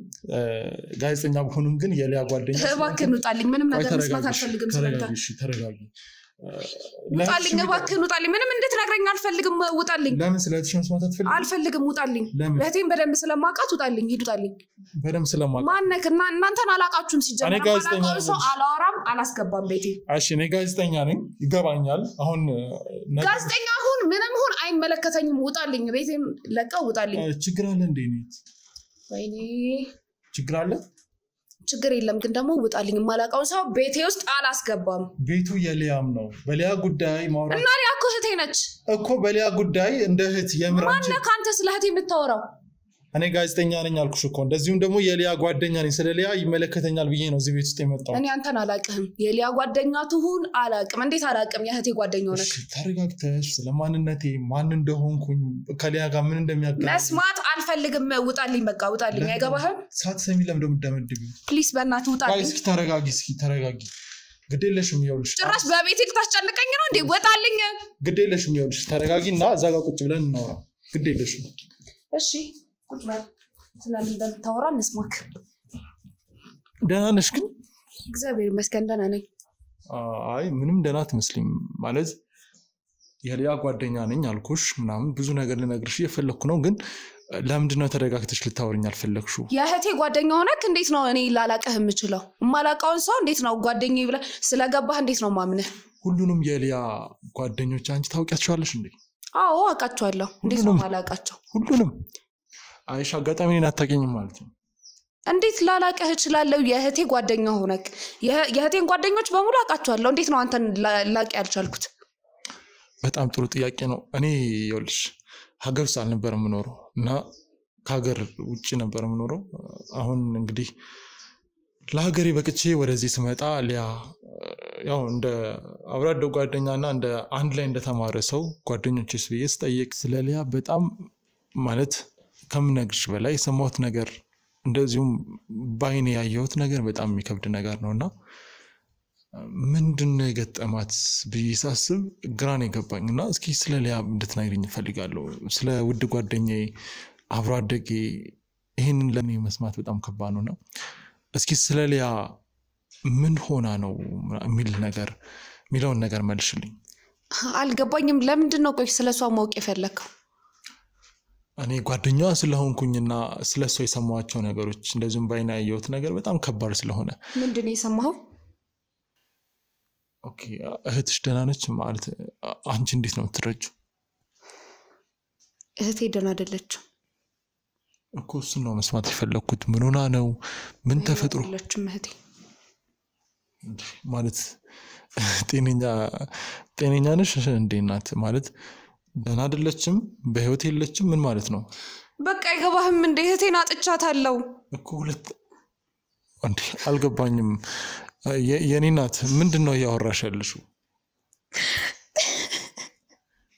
ጋዜጠኛ ብሆንም ግን የሊያ ጓደኛ እባክህን ውጣልኝ ምንም ነገር መስማት አልፈልግም ስለታ ተረጋጊ ውጣልኝ እባክህን ውጣልኝ ምንም እንድትነግረኝ አልፈልግም ውጣልኝ ለምን ስለዚህ መስማት አትፈልግም አልፈልግም ውጣልኝ ለቴም በደንብ ስለማውቃት ውጣልኝ ሂድ ውጣልኝ በደንብ ስለማውቃት ማነክና እናንተን አላውቃችሁም ሲጀምር እኔ ጋዜጠኛ ነኝ አላወራም አላስገባም ቤቴ እሺ እኔ ጋዜጠኛ ነኝ ይገባኛል አሁን ጋዜጠኛ ሁን ምንም ሁን አይመለከተኝም ውጣልኝ ቤቴም ለቀው ውጣልኝ ችግር አለ እንዴ ነው ወይኔ ችግር አለ ችግር የለም ግን ደግሞ ውጣልኝ ማላውቀው ሰው ቤቴ ውስጥ አላስገባም ቤቱ የሊያም ነው በሊያ ጉዳይ ማውራት እና ሊያ እኮ እህቴ ነች እኮ በሊያ ጉዳይ እንደ እህት የምራንቺ ማን ካንተ ስለ እህቴ የምታወራው እኔ ጋዜጠኛ ነኝ አልኩሽ እኮ እንደዚሁም ደግሞ የሊያ ጓደኛ ነኝ ስለ ሊያ ይመለከተኛል ብዬ ነው እዚህ ቤት ውስጥ የመጣው እኔ አንተን አላውቅም የሊያ ጓደኛ ትሁን አላውቅም እንዴት አላውቅም የእህቴ ጓደኛው ነህ ተረጋግተሽ ስለማንነቴ ማን እንደሆንኩኝ ከሊያ ጋር ምን እንደሚያገናኝ መስማት አልፈልግም ውጣልኝ በቃ ውጣልኝ አይገባህም ሳትሰሚ ለምን እንደምትደመድቢው ፕሊስ በእናትህ ውጣልኝ እስኪ ተረጋጊ ግዴለሽም ይኸውልሽ ጭራሽ በቤቴ ልታስጨንቀኝ ነው እንዴ ወጣልኝ ግዴለሽም ይኸውልሽ ተረጋጊና እዛ ጋር ቁጭ ብለን እናወራ ግዴለሽም እሺ ቁጭ በል ስለምን እንደምታወራ እንስማክ ደህና ነሽ ግን እግዚአብሔር ይመስገን ደህና ነኝ አይ ምንም ደህና አትመስልም ማለት የሊያ ጓደኛ ነኝ አልኩሽ ምናምን ብዙ ነገር ልነግርሽ እየፈለኩ ነው ግን ለምንድነው ተረጋግተሽ ልታወሪኝ አልፈለግሽው የእህቴ ጓደኛ ሆነክ እንዴት ነው እኔ ላላቀህ የምችለው ማላቀውን ሰው እንዴት ነው ጓደኛዬ ብለህ ስለገባህ እንዴት ነው ማምነህ ሁሉንም የሊያ ጓደኞች አንቺ ታውቂያቸዋለሽ እንዴ አዎ አውቃቸዋለሁ እንዴት ነው ማላቃቸው ሁሉንም አይሽ አጋጣሚ እኔን አታውቂኝም ማለት ነው እንዴት ላላቀህ እችላለሁ የእህቴ ጓደኛ ሆነክ የእህቴን ጓደኞች በሙሉ አውቃቸዋለሁ እንዴት ነው አንተን ላቂ ያልቻልኩት በጣም ጥሩ ጥያቄ ነው። እኔ ይኸውልሽ ሀገር ውስጥ አልነበረም የምኖረው እና ከሀገር ውጭ ነበር የምኖረው። አሁን እንግዲህ ለሀገሬ በቅቼ ወደዚህ ስመጣ ሊያ ያው እንደ አብሮ አደግ ጓደኛና እንደ አንድ ላይ እንደተማረ ሰው ጓደኞቼስ ብዬ ስጠይቅ ስለ ሊያ በጣም ማለት ከምነግርሽ በላይ የሰማሁት ነገር እንደዚሁም በአይኔ ያየሁት ነገር በጣም የሚከብድ ነገር ነውና ምንድነው የገጠማት ብዬ ሳስብ ግራ ነው የገባኝና እስኪ ስለ ሊያ እንድትነግሪኝ እፈልጋለሁ። ስለ ውድ ጓደኛዬ አብሮ አደጌ ይሄንን ለኔ መስማት በጣም ከባድ ነውና እስኪ ስለ ሊያ ምን ሆና ነው የሚለውን ነገር መልሽልኝ። አልገባኝም። ለምንድን ነው ቆይ ስለሷ ማወቅ የፈለከው? እኔ ጓደኛዋ ስለሆንኩኝና ስለሷ የሰማኋቸው ነገሮች እንደዚሁም ባይና ያየሁት ነገር በጣም ከባድ ስለሆነ። ምንድን ነው የሰማኸው? ኦኬ እህትሽ ደህና ነች ማለት አንቺ እንዴት ነው የምትረጂው? እህቴ ደህና አይደለችም እኮ እሱን ነው መስማት የፈለኩት። ምን ሆና ነው? ምን ተፈጥሮ? አይደለችም እህቴ ማለት ጤነኛ ነሽ እንዴ ናት ማለት ደህና አይደለችም በህይወት የለችም ምን ማለት ነው? በቃ አይገባህም እንዴ? እህቴን አጥቻታለሁ እኮ ሁለት እንዴ አልገባኝም። የኔ ናት ምንድነው ያወራሽ ያለሽው?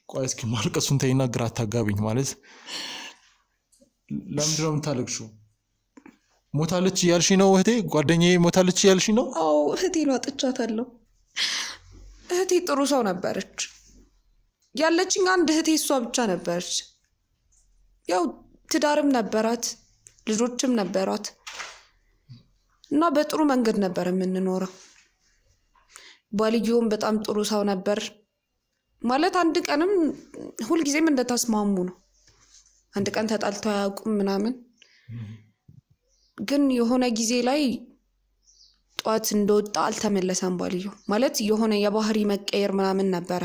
ቆይ እስኪ ማልቀሱን ተይና ግራ አታጋቢኝ። ማለት ለምንድን ነው የምታለቅሽው? ሞታለች እያልሽ ነው እህቴ? ጓደኛዬ ሞታለች እያልሽ ነው? አዎ እህቴን አጥቻታለሁ። እህቴ ጥሩ ሰው ነበረች። ያለችኝ አንድ እህቴ እሷ ብቻ ነበረች። ያው ትዳርም ነበራት ልጆችም ነበራት እና በጥሩ መንገድ ነበር የምንኖረው። ባልየውም በጣም ጥሩ ሰው ነበር። ማለት አንድ ቀንም ሁሉ ጊዜም እንደተስማሙ ነው። አንድ ቀን ተጣልተው አያውቁም ምናምን። ግን የሆነ ጊዜ ላይ ጧት እንደወጣ አልተመለሰም ባልየው። ማለት የሆነ የባህሪ መቀየር ምናምን ነበረ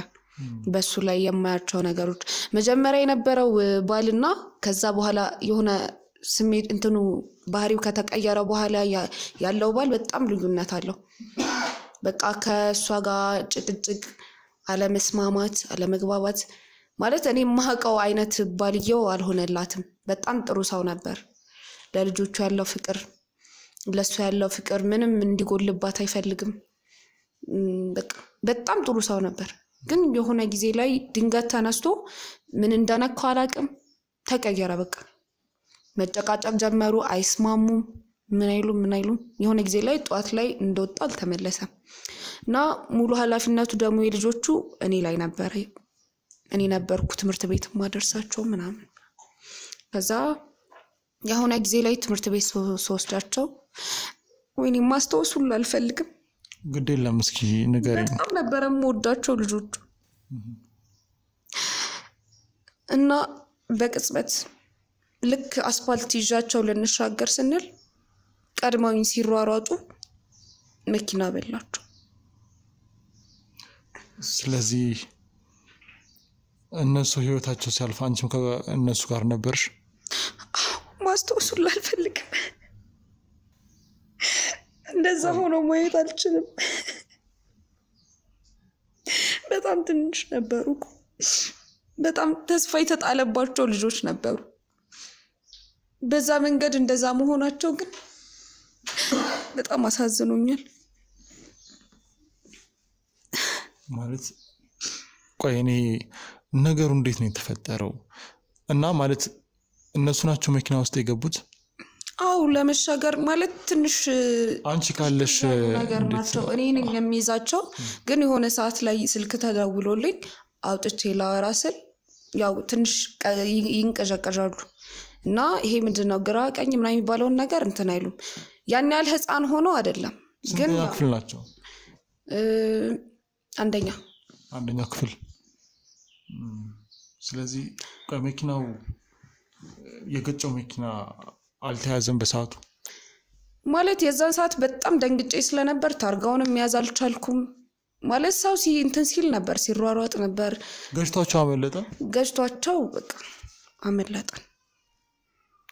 በሱ ላይ የማያቸው ነገሮች። መጀመሪያ የነበረው ባልና ከዛ በኋላ የሆነ ስሜት እንትኑ ባህሪው ከተቀየረ በኋላ ያለው ባል በጣም ልዩነት አለው። በቃ ከሷ ጋር ጭቅጭቅ፣ አለመስማማት፣ አለመግባባት ማለት እኔ ማቀው አይነት ባልየው አልሆነላትም። በጣም ጥሩ ሰው ነበር። ለልጆቹ ያለው ፍቅር፣ ለሱ ያለው ፍቅር ምንም እንዲጎልባት አይፈልግም። በቃ በጣም ጥሩ ሰው ነበር። ግን የሆነ ጊዜ ላይ ድንገት ተነስቶ ምን እንደነካው አላቅም ተቀየረ። በቃ መጨቃጨቅ ጀመሩ። አይስማሙም። ምን አይሉም። የሆነ ጊዜ ላይ ጧት ላይ እንደወጣ አልተመለሰም እና ሙሉ ኃላፊነቱ ደግሞ የልጆቹ እኔ ላይ ነበር። እኔ ነበርኩ ትምህርት ቤት ማደርሳቸው ምናምን። ከዛ የሆነ ጊዜ ላይ ትምህርት ቤት ወስዳቸው ወይኔ ማስተዋወስ ሁሉ አልፈልግም። ግድ የለም እስኪ ንገረኝ። በጣም ነበር የምወዳቸው ልጆቹ እና በቅጽበት ልክ አስፋልት ይዣቸው ልንሻገር ስንል ቀድመውኝ ሲሯሯጡ መኪና በላቸው። ስለዚህ እነሱ ህይወታቸው ሲያልፍ አንቺም ከእነሱ ጋር ነበርሽ? ማስተዋወስ ሁሉ አልፈልግም። እንደዛ ሆኖ ማየት አልችልም። በጣም ትንሽ ነበሩ። በጣም ተስፋ የተጣለባቸው ልጆች ነበሩ። በዛ መንገድ እንደዛ መሆናቸው ግን በጣም አሳዝኖኛል። ማለት ቆይ እኔ ነገሩ እንዴት ነው የተፈጠረው? እና ማለት እነሱ ናቸው መኪና ውስጥ የገቡት? አው ለመሻገር ማለት ትንሽ አንቺ ካለሽ ነገር ናቸው። እኔ ነኝ የሚይዛቸው። ግን የሆነ ሰዓት ላይ ስልክ ተደውሎልኝ አውጥቼ ላወራ ስል ያው ትንሽ ይንቀዠቀዣሉ እና ይሄ ምንድነው ግራ ቀኝ ምናምን የሚባለውን ነገር እንትን አይሉም። ያን ያህል ህፃን ሆኖ አይደለም ግን ክፍል ናቸው። አንደኛ ክፍል። ስለዚህ ከመኪናው የገጨው መኪና አልተያዘም በሰዓቱ? ማለት የዛን ሰዓት በጣም ደንግጬ ስለነበር ታርጋውንም መያዝ አልቻልኩም። ማለት ሰው እንትን ሲል ነበር፣ ሲሯሯጥ ነበር። ገጭቷቸው አመለጠ? ገጭቷቸው በቃ አመለጠ።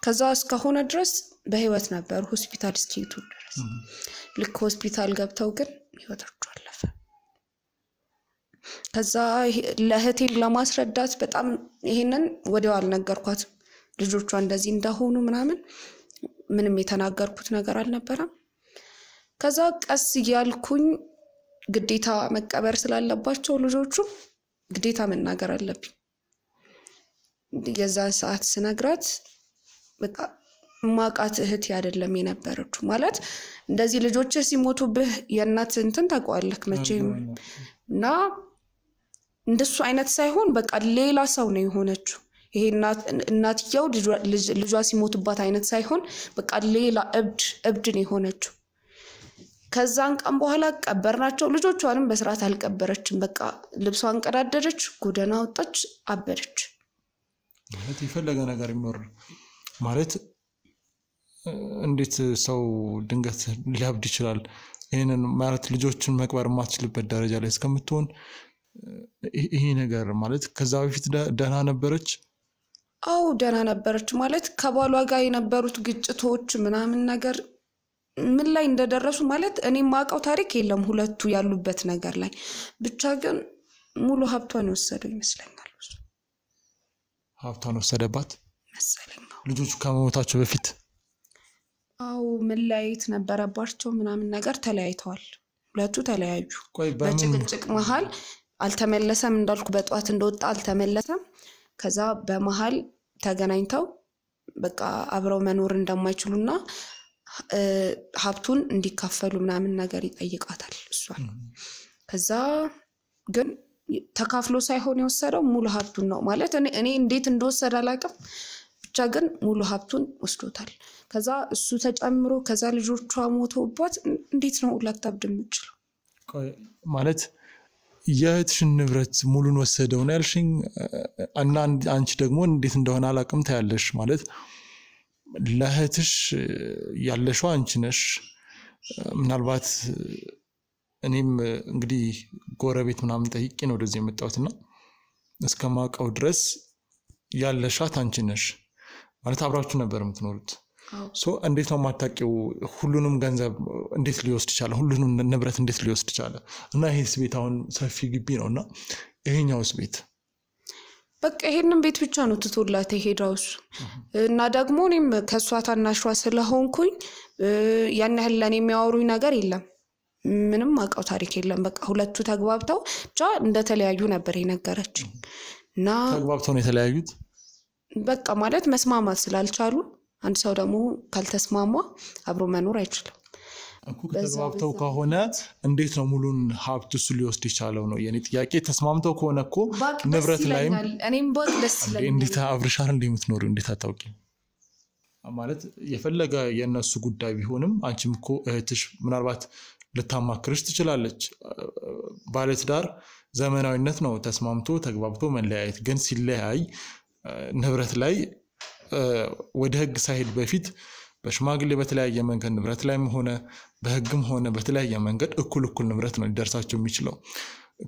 ከዛ እስከሆነ ድረስ በህይወት ነበር ሆስፒታል እስኪሄዱ ድረስ። ልክ ሆስፒታል ገብተው ግን ህይወታቸው አለፈ። ከዛ ለእህቴም ለማስረዳት በጣም ይሄንን ወዲያው አልነገርኳትም ልጆቿ እንደዚህ እንደሆኑ ምናምን ምንም የተናገርኩት ነገር አልነበረም ከዛ ቀስ እያልኩኝ ግዴታ መቀበር ስላለባቸው ልጆቹ ግዴታ መናገር አለብኝ የዛን ሰዓት ስነግራት በቃ ማቃት እህት ያደለም የነበረችው ማለት እንደዚህ ልጆች ሲሞቱብህ የእናት እንትን ታቋለክ መቼም እና እንደሱ አይነት ሳይሆን በቃ ሌላ ሰው ነው የሆነችው ይሄ እናትየው ልጇ ሲሞቱባት አይነት ሳይሆን በቃ ሌላ እብድ ነው የሆነችው ከዛን ቀን በኋላ ቀበርናቸው ልጆቿንም በስርዓት አልቀበረችም በቃ ልብሷን ቀዳደረች ጎደና ወጣች አበደች ማለት ይፈልገ ነገር ይኖር ማለት እንዴት ሰው ድንገት ሊያብድ ይችላል ይሄንን ማለት ልጆችን መቅበር ማትችልበት ደረጃ ላይ እስከምትሆን ይሄ ነገር ማለት ከዛ በፊት ደህና ነበረች አው ደህና ነበረች ማለት ከባሏ ጋር የነበሩት ግጭቶች ምናምን ነገር ምን ላይ እንደደረሱ ማለት እኔ ማቀው ታሪክ የለም ሁለቱ ያሉበት ነገር ላይ ብቻ ግን ሙሉ ሀብቷን ወሰደው ይመስለኛል ሀብቷን ወሰደባት መሰለኝ ልጆቹ ከመሞታቸው በፊት አው መለያየት ነበረባቸው ምናምን ነገር ተለያይተዋል ሁለቱ ተለያዩ በጭቅጭቅ መሃል አልተመለሰም እንዳልኩ በጧት እንደወጣ አልተመለሰም ከዛ በመሃል ተገናኝተው በቃ አብረው መኖር እንደማይችሉና ሀብቱን እንዲካፈሉ ምናምን ነገር ይጠይቃታል እሷን ከዛ ግን ተካፍሎ ሳይሆን የወሰደው ሙሉ ሀብቱን ነው ማለት እኔ እንዴት እንደወሰደ አላውቅም ብቻ ግን ሙሉ ሀብቱን ወስዶታል ከዛ እሱ ተጨምሮ ከዛ ልጆቿ ሞተውባት እንዴት ነው ላታብድ የምትችለው ማለት የእህትሽን ንብረት ሙሉን ወሰደው ነው ያልሽኝ እና አንቺ ደግሞ እንዴት እንደሆነ አላውቅም ታያለሽ ማለት ለእህትሽ ያለሽው አንቺ ነሽ ምናልባት እኔም እንግዲህ ጎረቤት ምናምን ጠይቄ ነው ወደዚህ የመጣሁትና እስከማውቀው ድረስ ያለሻት አንቺ ነሽ ማለት አብራችሁ ነበር የምትኖሩት ሶ እንዴት ነው ማታቂው ሁሉንም ገንዘብ እንዴት ሊወስድ ይችላል ሁሉንም ንብረት እንዴት ሊወስድ ይችላል እና ይሄስ ቤት አሁን ሰፊ ግቢ ነውና ይሄኛውስ ቤት በቃ ይሄንን ቤት ብቻ ነው ትቶላት ሄዳው እና ደግሞ እኔም ከሷ ታናሽዋ ስለሆንኩኝ ያን ያህል ለኔ የሚያወሩኝ ነገር የለም ምንም አውቀው ታሪክ የለም በቃ ሁለቱ ተግባብተው ብቻ እንደተለያዩ ነበር የነገረችኝ እና ተግባብተው ነው የተለያዩት በቃ ማለት መስማማት ስላልቻሉ አንድ ሰው ደግሞ ካልተስማማ አብሮ መኖር አይችልም እኮ ተግባብተው ከሆነ እንዴት ነው ሙሉን ሀብት እሱ ሊወስድ ይቻለው ነው የኔ ጥያቄ ተስማምተው ከሆነ እኮ ንብረት ላይ እኔም ባክ ደስ ይላል እንዴት አብርሻል እንደምትኖር እንዴት አታውቂ ማለት የፈለገ የነሱ ጉዳይ ቢሆንም አንቺም እኮ እህትሽ ምናልባት ልታማክርሽ ትችላለች ባለትዳር ዘመናዊነት ነው ተስማምቶ ተግባብቶ መለያየት ግን ሲለያይ ንብረት ላይ ወደ ህግ ሳይሄድ በፊት በሽማግሌ በተለያየ መንገድ ንብረት ላይም ሆነ በህግም ሆነ በተለያየ መንገድ እኩል ንብረት ነው ሊደርሳቸው የሚችለው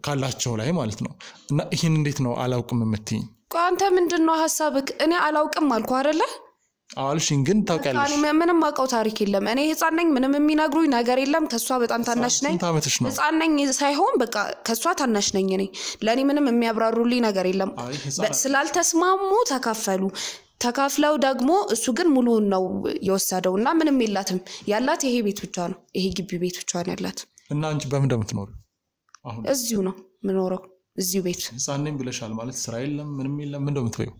ካላቸው ላይ ማለት ነው እና ይሄን እንዴት ነው አላውቅም የምትይኝ አንተ ምንድነው ሐሳብክ እኔ አላውቅም አልኩ አይደለ አልሽኝ ግን ታውቂያለሽ እኔ ምንም አውቀው ታሪክ የለም እኔ ህፃን ነኝ ምንም የሚነግሩኝ ነገር የለም ከሷ በጣም ታናሽ ነኝ ህፃን ነኝ ሳይሆን በቃ ከሷ ታናሽ ነኝ እኔ ለኔ ምንም የሚያብራሩልኝ ነገር የለም ስላልተስማሙ ተካፍለው ደግሞ እሱ ግን ሙሉውን ነው የወሰደውና ምንም የላትም ያላት ይሄ ቤት ብቻ ነው ይሄ ግቢ ቤት ብቻ ነው ያላት እና አንቺ በምን እንደምትኖር አሁን እዚሁ ነው ምኖረው እዚሁ ቤት ህፃን ነኝ ብለሻል ማለት ስራ የለም ምንም የለም ምን እንደምትበይው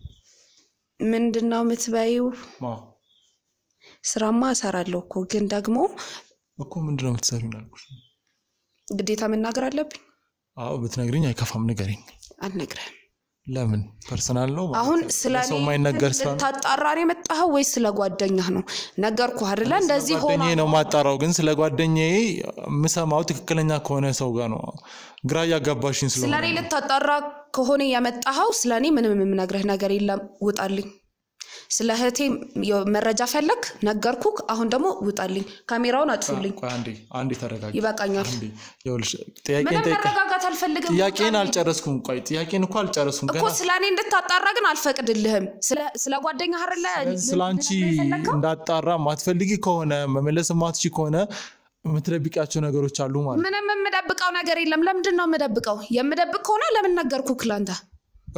ምንድነው የምትበይው ስራማ እሰራለሁ እኮ ግን ደግሞ እኮ ምንድነው የምትሰሪው አልኩሽ ግዴታ መናገር አለብኝ አዎ ብትነግሪኝ አይከፋም ንገሪኝ አልነግርህም ለምን ፐርሰናል ነው አሁን ስለኔ ታጣራሪ መጣው ወይ ስለጓደኛህ ነው ነገርኩህ አይደለ እንደዚህ ሆነ ጓደኛዬ ነው ማጣራው ግን ስለጓደኛዬ ምሰማው ትክክለኛ ከሆነ ሰው ጋር ነው ግራ ያጋባሽኝ ስለኔ ልታጣራ ከሆነ ያመጣው ስለኔ ምንም የምነግርህ ነገር የለም ውጣልኝ ስለህቴ መረጃ ፈለክ ነገርኩክ አሁን ደግሞ ውጣልኝ ካሜራውን አጥፉልኝ አንዴ ተረጋጋ ይበቃኛል ይኸውልሽ ጥያቄን ተረጋጋት አልፈልግም ጥያቄን አልጨረስኩም ቆይ ጥያቄን እኮ አልጨረስኩም እኮ ስለኔ እንድታጣራ ግን አልፈቅድልህም ስለ ጓደኛህ አይደለ ስላንቺ እንዳጣራ ማትፈልጊ ከሆነ መመለስ ማትቺ ከሆነ የምትደብቂያቸው ነገሮች አሉ ማለት ምንም የምደብቀው ነገር የለም ለምንድን ነው የምደብቀው የምደብቅ ከሆነ ለምን ነገርኩክ ላንተ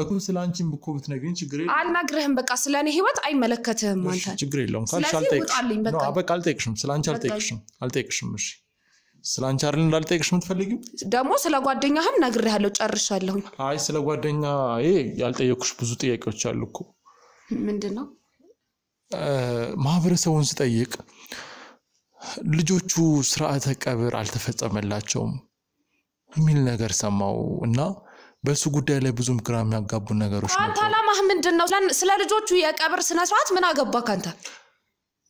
እኮ ስላንቺም እኮ ብትነግሪኝ ችግር የለም አልነግርህም በቃ ስለኔ ህይወት አይመለከትህም አንተ ችግር የለም ካልሽ አልጠይቅሽም ነው በቃ አልጠይቅሽም ስላንቺ አልጠይቅሽም እሺ ስላንቺ አይደል እንዳልጠይቅሽ የምትፈልጊው ደግሞ ስለ ጓደኛህም ነግሬሃለሁ ጨርሻለሁ አይ ስለ ጓደኛዬ ያልጠየቅሽ ብዙ ጥያቄዎች አሉ እኮ ምንድነው ማህበረሰቡን ስጠይቅ ልጆቹ ስርዓተ ቀብር አልተፈጸመላቸውም የሚል ነገር ሰማው እና በሱ ጉዳይ ላይ ብዙም ግራ የሚያጋቡ ነገሮች ነው አንተ አላማህ ምንድነው ስለ ልጆቹ የቀብር ስነ ስርዓት ምን አገባህ አንተ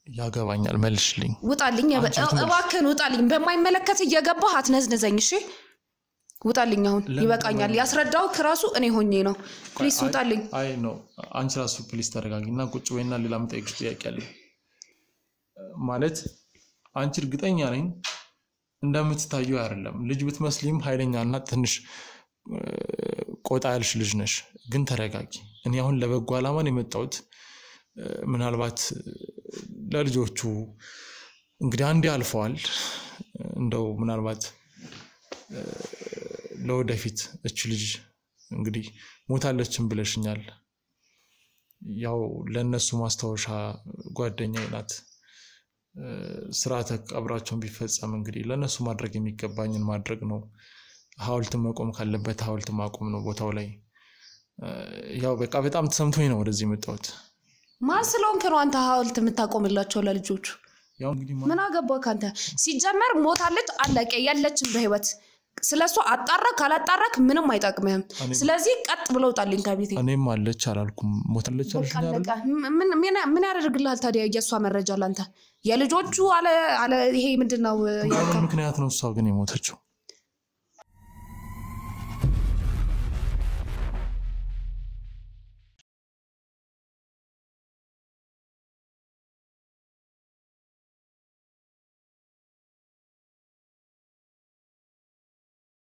ያገባኛል መልሽልኝ ውጣልኝ እባክህን ውጣልኝ በማይመለከት እየገባህ አትነዝነዘኝ እሺ ውጣልኝ አሁን ይበቃኛል ያስረዳው ከራሱ እኔ ሆኜ ነው ፕሊስ ውጣልኝ አይ ኖ አንቺ ራሱ ፕሊስ ተረጋጊና ቁጭ በይና ሌላ መጠየቅሽ ጥያቄ አለ ማለት አንቺ እርግጠኛ ነኝ እንደምትታዩ አይደለም ልጅ ብትመስሊም ኃይለኛና ትንሽ ቆጣ ያልሽ ልጅ ነሽ ግን ተረጋጊ እኔ አሁን ለበጎ ዓላማ ነው የመጣሁት ምናልባት ለልጆቹ እንግዲህ አንዴ አልፈዋል እንደው ምናልባት ለወደፊት እቺ ልጅ እንግዲህ ሞታለችም ብለሽኛል ያው ለነሱ ማስተዋወሻ ጓደኛዬ ናት ስርዓተ ቀብራቸውን ቢፈጸም እንግዲህ ለነሱ ማድረግ የሚገባኝን ማድረግ ነው ሐውልት መቆም ካለበት ሐውልት ማቆም ነው ቦታው ላይ ያው በቃ በጣም ተሰምቶኝ ነው ወደዚህ መጣሁት ማስሎን ከሩ አንተ ሐውልት የምታቆምላቸው ለልጆቹ ያው እንግዲህ ምን አገባህ አንተ ሲጀመር ሞታለች አለቀ ያለችም በህይወት ስለሱ አጣራ ካላጣራክ ምንም አይጣቅምህም ስለዚህ ቀጥ ብለው ጣልኝ ከቤቴ እኔም አለች አላልኩም ሞታለች አልሽኛል ምን ያደርግልሃል ታዲያ የሷ መረጃ ላንተ የልጆቹ አለ ይሄ ምንድነው ያው ምክንያት ነው እሷ ግን የሞተችው